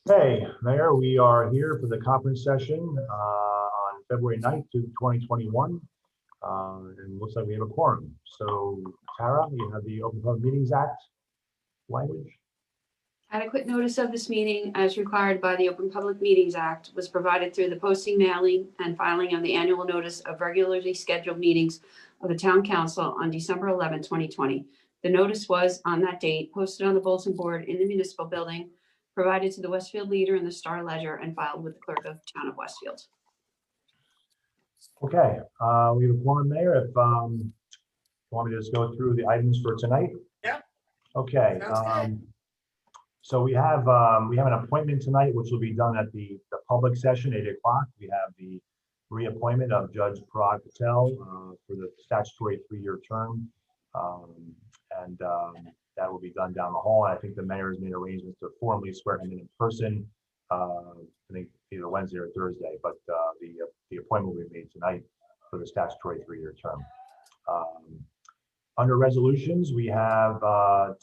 Hey, Mayor, we are here for the conference session on February 9th, 2021. And looks like we have a quorum. So Tara, you have the Open Public Meetings Act language. Adequate notice of this meeting, as required by the Open Public Meetings Act, was provided through the posting, mailing, and filing of the annual notice of regularly scheduled meetings of the Town Council on December 11, 2020. The notice was, on that date, posted on the bulletin board in the municipal building, provided to the Westfield Leader and the Star Ledger, and filed with the Clerk of Town of Westfield. Okay, we have a quorum, Mayor. If you want me to just go through the items for tonight? Yeah. Okay. Sounds good. So we have an appointment tonight, which will be done at the public session, 8 o'clock. We have the reappointment of Judge Parag Patel for the statutory 3-year term. That will be done down the hall. And I think the mayor has made arrangements to formally swear him in person. I think either Wednesday or Thursday, but the appointment will be made tonight for the statutory 3-year term. Under resolutions, we have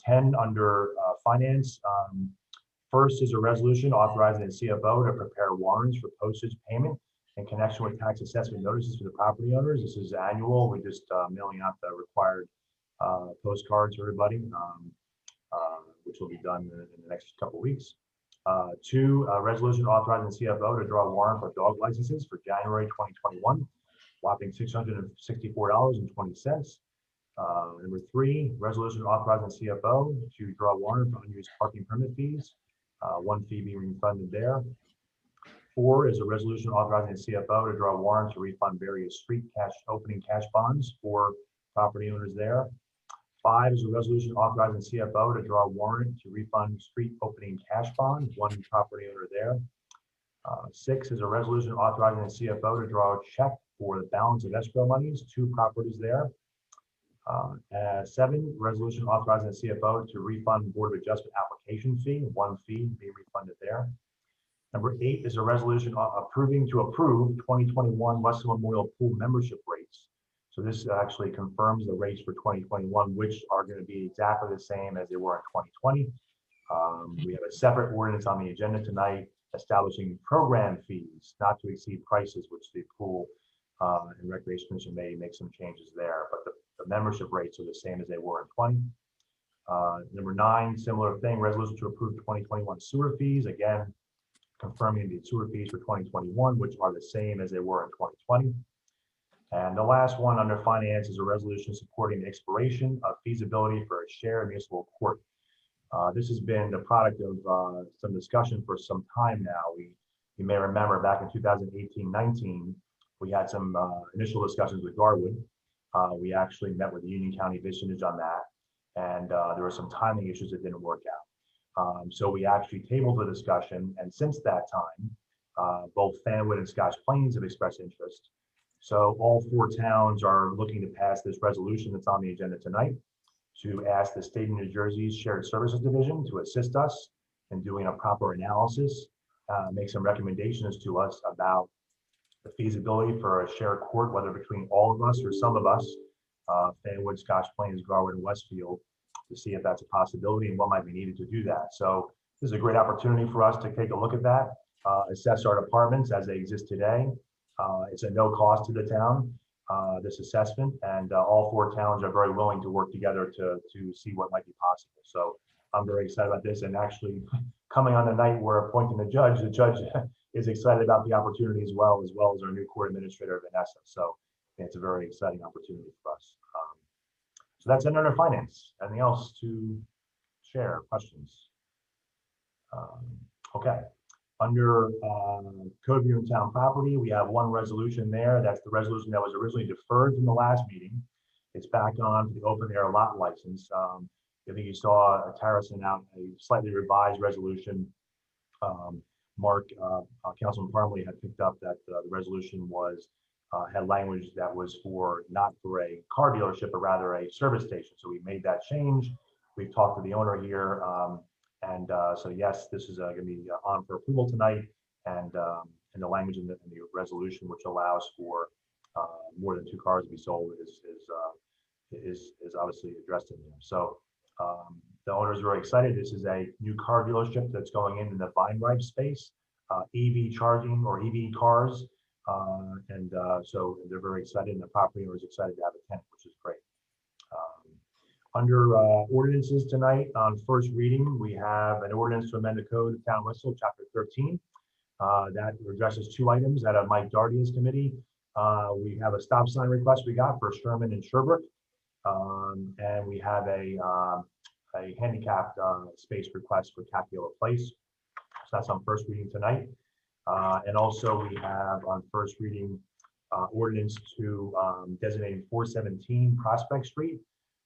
10 under finance. First is a resolution authorizing the CFO to prepare warrants for postage payment in connection with tax assessment notices for the property owners. This is annual. We're just mailing out the required postcards for everybody, which will be done in the next couple of weeks. 2, a resolution authorizing the CFO to draw a warrant for dog licenses for January 2021, whopping $664.20. Number 3, resolution authorizing CFO to draw a warrant for unused parking permit fees, 1 fee being refunded there. 4 is a resolution authorizing the CFO to draw a warrant to refund various street opening cash bonds for property owners there. 5 is a resolution authorizing the CFO to draw a warrant to refund street opening cash bonds, 1 property owner there. 6 is a resolution authorizing the CFO to draw a check for the balance of escrow monies, 2 properties there. 7, resolution authorizing the CFO to refund Board of Adjustment application fee, 1 fee being refunded there. Number 8 is a resolution approving to approve 2021 Westfield Memorial Pool membership rates. So this actually confirms the rates for 2021, which are going to be exactly the same as they were in 2020. We have a separate ordinance on the agenda tonight establishing program fees not to exceed prices, which the pool and Recreation Commission may make some changes there, but the membership rates are the same as they were in 20. Number 9, similar thing, resolution to approve 2021 sewer fees, again, confirming the sewer fees for 2021, which are the same as they were in 2020. And the last one under finance is a resolution supporting the expiration of feasibility for a share in municipal court. This has been the product of some discussion for some time now. You may remember back in 2018-19, we had some initial discussions with Garwood. We actually met with the Union County Vicinage on that, and there were some timing issues that didn't work out. So we actually tabled the discussion, and since that time, both Fanwood and Scotch Plains have expressed interest. So all 4 towns are looking to pass this resolution that's on the agenda tonight to ask the state of New Jersey's Shared Services Division to assist us in doing a proper analysis, make some recommendations to us about the feasibility for a shared court, whether between all of us or some of us, Fanwood, Scotch Plains, Garwood, and Westfield, to see if that's a possibility and what might be needed to do that. So this is a great opportunity for us to take a look at that, assess our departments as they exist today. It's a no cost to the town, this assessment, and all 4 towns are very willing to work together to see what might be possible. So I'm very excited about this, and actually coming on the night we're appointing the judge is excited about the opportunity as well as our new court administrator, Vanessa. So it's a very exciting opportunity for us. So that's under finance. Anything else to share? Questions? Okay. Under Code View and Town Property, we have 1 resolution there. That's the resolution that was originally deferred from the last meeting. It's back on for the open air lot license. I think you saw Tara sent out a slightly revised resolution. Mark, Councilman Parmley had picked up that the resolution was had language that was not for a car dealership, but rather a service station. So we made that change. We've talked to the owner here. So yes, this is going to be on for approval tonight, and the language in the resolution, which allows for more than 2 cars to be sold, is obviously addressed in there. So The owners are very excited. This is a new car dealership that's going in the Vine Ripe space, EV charging or EV cars. So they're very excited, and the property owner is excited to have a tenant, which is great. Under ordinances tonight, on first reading, we have an ordinance to amend the code of Town of Westfield, Chapter 13. That addresses two items out of Mike Dardia's committee. We have a stop sign request we got for Sherman and Sherbrooke. And we have a handicapped space request for Capiola Place. So that's on first reading tonight. And also we have on first reading ordinance to designating 417 Prospect Street,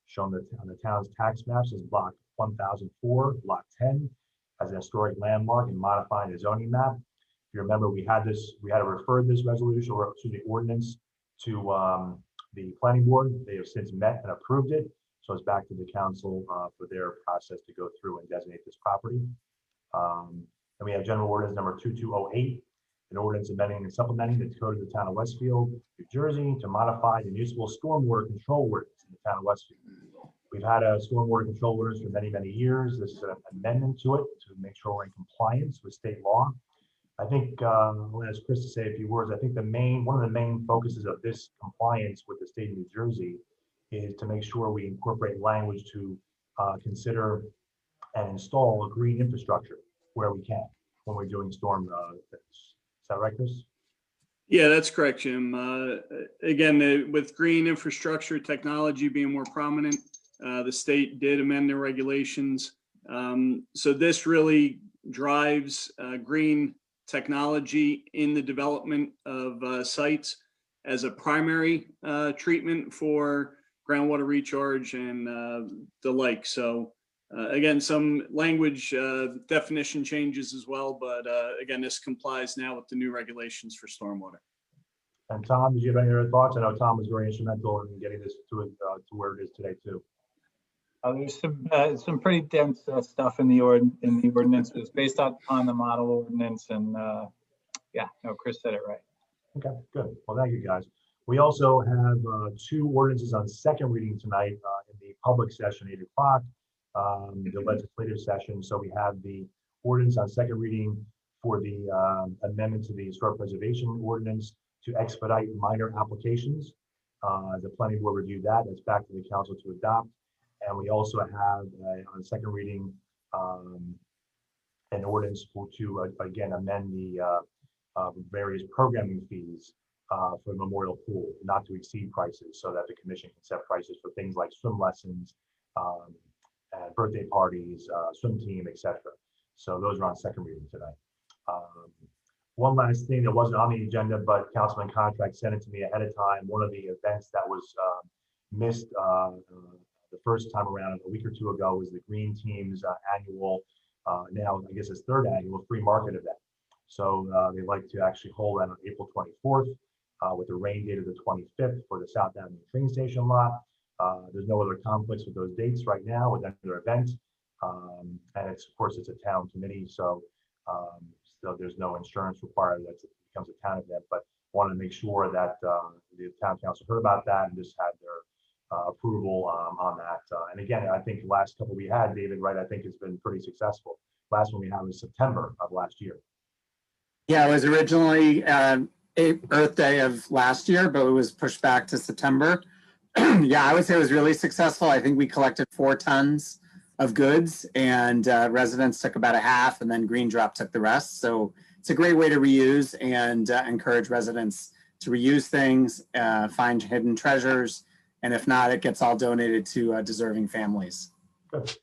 shown on the town's tax maps as block 1004, lot 10, as an historic landmark, and modifying the zoning map. If you remember, we had to refer this resolution or to the ordinance to the planning board. They have since met and approved it. So it's back to the council for their process to go through and designate this property. And we have general ordinance number 2208, an ordinance amending and supplementing the code of the town of Westfield, New Jersey, to modify the municipal stormwater control ordinance in the town of Westfield. We've had a stormwater control ordinance for many, many years. This is an amendment to it to make sure we're in compliance with state law. I think I'll ask Chris to say a few words. I think one of the main focuses of this compliance with the state of New Jersey is to make sure we incorporate language to consider and install a green infrastructure where we can when we're doing storm things. Is that right, Chris? Yeah, that's correct, Jim. Again, with green infrastructure technology being more prominent, the state did amend their regulations. So this really drives green technology in the development of sites as a primary treatment for groundwater recharge and the like. So again, some language definition changes as well, but again, this complies now with the new regulations for stormwater. And Tom, did you have any other thoughts? I know Tom was very instrumental in getting this to where it is today too. There's some pretty dense stuff in the ordinances based on the model ordinance, and yeah, no, Chris said it right. Okay, good. Well, thank you, guys. We also have two ordinances on second reading tonight in the public session, 8 o'clock, the legislative session. So we have the ordinance on second reading for the amendment to the historic preservation ordinance to expedite minor applications. The planning board reviewed that. That's back to the council to adopt. And we also have on second reading an ordinance to again amend the various programming fees for the memorial pool, not to exceed prices, so that the commission can set prices for things like swim lessons, and birthday parties, swim team, etc. So those are on second reading tonight. One last thing that wasn't on the agenda, but Councilman Contract sent it to me ahead of time. One of the events that was missed the first time around a week or two ago was the Green Team's annual, now I guess it's third annual free market event. So they'd like to actually hold that on April 24th with the rain date of the 25th for the South Avenue train station lot. There's no other conflicts with those dates right now with another event. And it's, of course, it's a town committee, so there's no insurance required that it becomes a town event, but wanted to make sure that the town council heard about that and just had their approval on that. And again, I think the last couple we had, David, right, I think it's been pretty successful. Last one we had was September of last year. Yeah, it was originally Earth Day of last year, but it was pushed back to September. Yeah, I would say it was really successful. I think we collected 4 tons of goods, and residents took about a half, and then Green Drop took the rest. So it's a great way to reuse and encourage residents to reuse things, find hidden treasures, and if not, it gets all donated to deserving families. Good.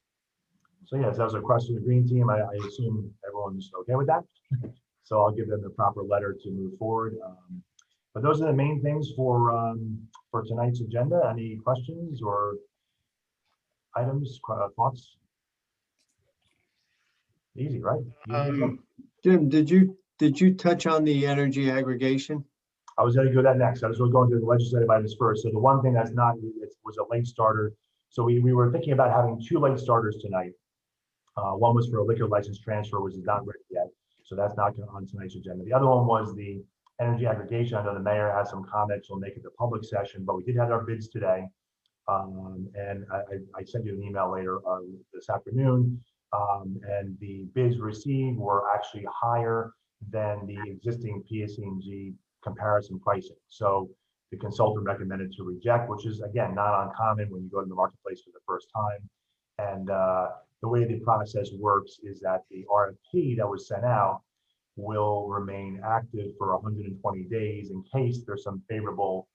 So yes, that was a question of the Green Team. I assume everyone's okay with that. So I'll give them the proper letter to move forward. But those are the main things for tonight's agenda. Any questions or items, thoughts? Easy, right? Jim, did you touch on the energy aggregation? I was going to go to that next. I was going to do the legislative items first. So the one thing that's not, it was a late starter. So we were thinking about having 2 late starters tonight. One was for a liquor license transfer, which is not ready yet. So that's not on tonight's agenda. The other one was the energy aggregation. I know the mayor has some comments. We'll make it the public session, but we did have our bids today. And I sent you an email later this afternoon. And the bids received were actually higher than the existing PSE&G comparison pricing. So the consultant recommended to reject, which is again not uncommon when you go to the marketplace for the first time. And the way the process works is that the RFP that was sent out will remain active for 120 days in case there's some favorable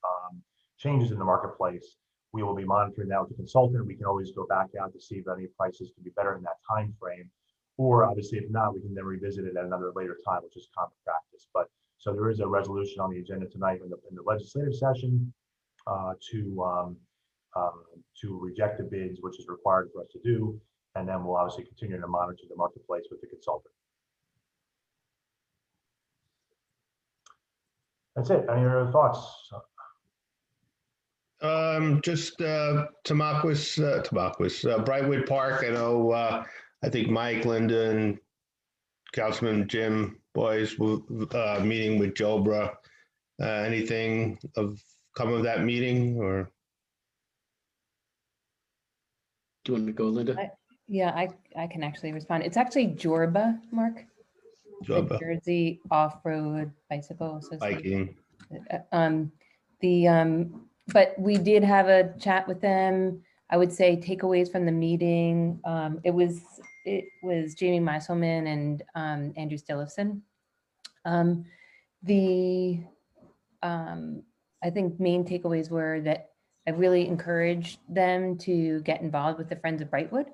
changes in the marketplace. We will be monitoring that with the consultant. We can always go back out to see if any prices can be better in that time frame. Or obviously, if not, we can then revisit it at another later time, which is common practice. But so there is a resolution on the agenda tonight in the legislative session to reject the bids, which is required for us to do. And then we'll obviously continue to monitor the marketplace with the consultant. That's it. Any other thoughts? Just Brightwood Park. I know, I think Mike, Linda, and Councilman Jim Boyce will meeting with Jobra. Anything come of that meeting, or? Do you want to go, Linda? Yeah, I can actually respond. It's actually Jorba, Mark. The Jobra Jersey Off-Road Bicycle Association. biking. But we did have a chat with them. I would say takeaways from the meeting. It was Jamie Meiselman and Andrew Stillifson. I think main takeaways were that I really encouraged them to get involved with the Friends of Brightwood.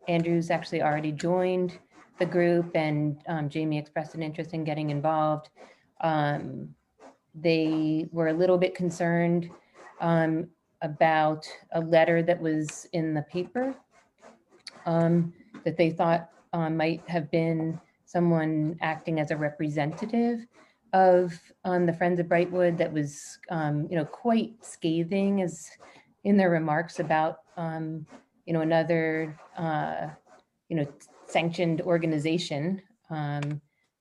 Andrew's actually already joined the group, and Jamie expressed an interest in getting involved. They were a little bit concerned about a letter that was in the paper that they thought might have been someone acting as a representative of the Friends of Brightwood that was, quite scathing as in their remarks about, another, sanctioned organization.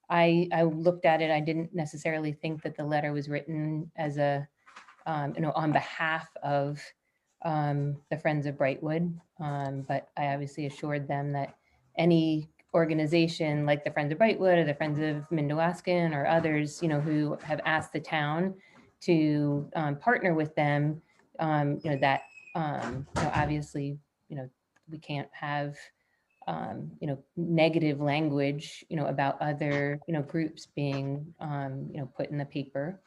I looked at it. I didn't necessarily think that the letter was written as a, on behalf of the Friends of Brightwood. But I obviously assured them that any organization like the Friends of Brightwood or the Friends of Mindawaskan or others, who have asked the town to partner with them, that, obviously, we can't have negative language, about other, groups being, put in the paper.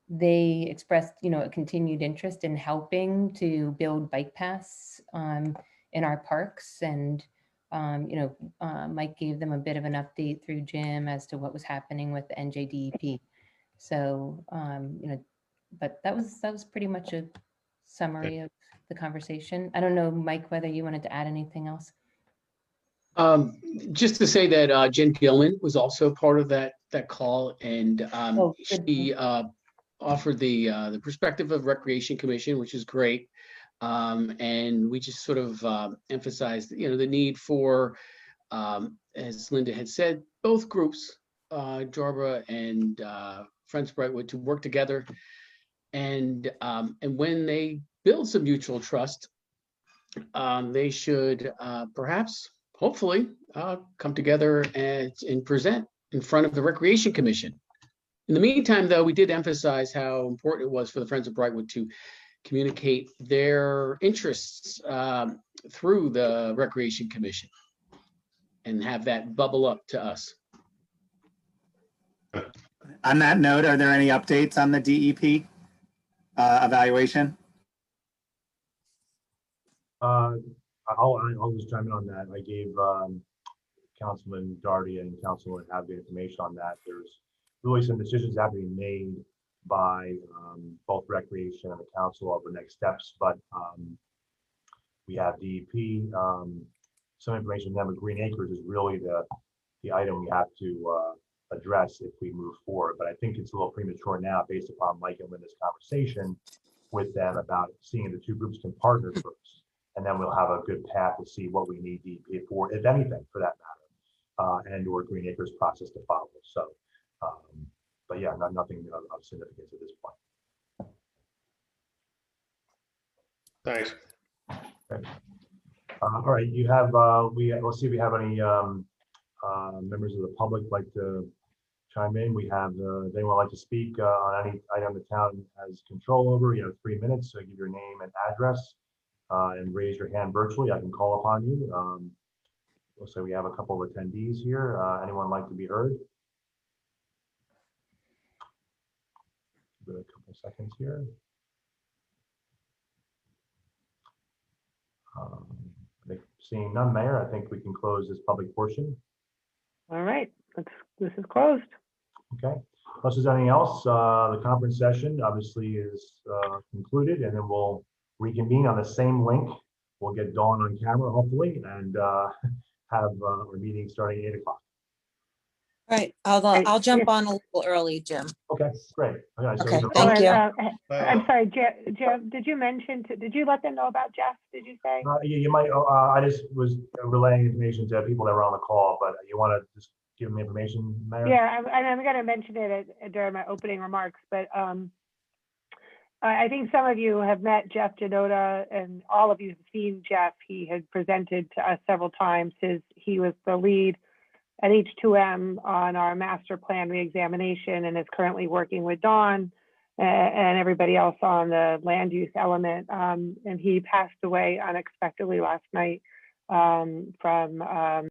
They expressed, a continued interest in helping to build bike paths in our parks. And, Mike gave them a bit of an update through Jim as to what was happening with the NJDEP. So, but that was pretty much a summary of the conversation. I don't know, Mike, whether you wanted to add anything else. Just to say that Jen Gilman was also part of that call, and she offered the perspective of Recreation Commission, which is great. And we just sort of emphasized, the need for, as Linda had said, both groups, Jarbra and Friends of Brightwood, to work together. And when they build some mutual trust, they should perhaps, hopefully, come together and present in front of the Recreation Commission. In the meantime, though, we did emphasize how important it was for the Friends of Brightwood to communicate their interests through the Recreation Commission and have that bubble up to us. On that note, are there any updates on the DEP evaluation? I'll just chime in on that. I gave Councilman Darty and Councilman have the information on that. There's really some decisions that have to be made by both Recreation and the Council of the next steps, but we have DEP. Some information on the Green Acres is really the item we have to address if we move forward. But I think it's a little premature now based upon Mike and Linda's conversation with them about seeing if the two groups can partner first. And then we'll have a good path to see what we need DEP for, if anything, for that matter, and or Green Acres process to follow. So, but yeah, nothing of significance at this point. Thanks. All right, you have, let's see if we have any members of the public like to chime in. We have, does anyone like to speak on any item the town has control over? You have 3 minutes, so give your name and address and raise your hand virtually. I can call upon you. Looks like we have a couple of attendees here. Anyone like to be heard? Give it a couple seconds here. I think seeing none, Mayor, I think we can close this public portion. All right, this is closed. Okay, unless there's anything else, the conference session obviously is concluded, and then we'll reconvene on the same link. We'll get Dawn on camera hopefully, and have our meeting starting at 8 o'clock. Right, I'll jump on a little early, Jim. Okay, great. Okay, so Okay, even- thank you. I'm sorry, Jeff, did you mention, did you let them know about Jeff, did you say? you might, I just was relaying information to people that were on the call, but you want to just give them the information, Mayor? Yeah, I'm going to mention it during my opening remarks, but I think some of you have met Jeff Janota, and all of you have seen Jeff. He had presented to us several times. He was the lead at H2M on our master plan reexamination and is currently working with Dawn and everybody else on the land use element. And he passed away unexpectedly last night from a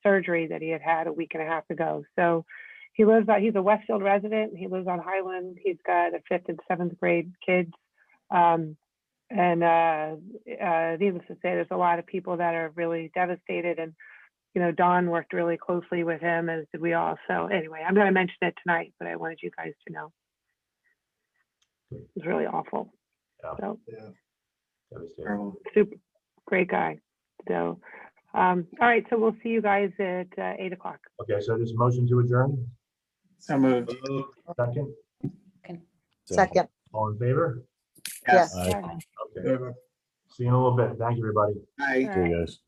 surgery that he had a week and a half ago. So he's a Westfield resident. He lives on Highland. He's got a 5th and 7th grade kids. Needless to say, there's a lot of people that are really devastated, and Dawn worked really closely with him, as did we all. So anyway, I'm going to mention it tonight, but I wanted you guys to know. It was really awful. Yeah. So Devastating. super great guy. So all right, so we'll see you guys at 8 o'clock. Okay, so this motion to adjourn, So moved. second, Second, all in favor? yes. Okay, see you in a little bit. Thank you, everybody. Bye. All right. guys.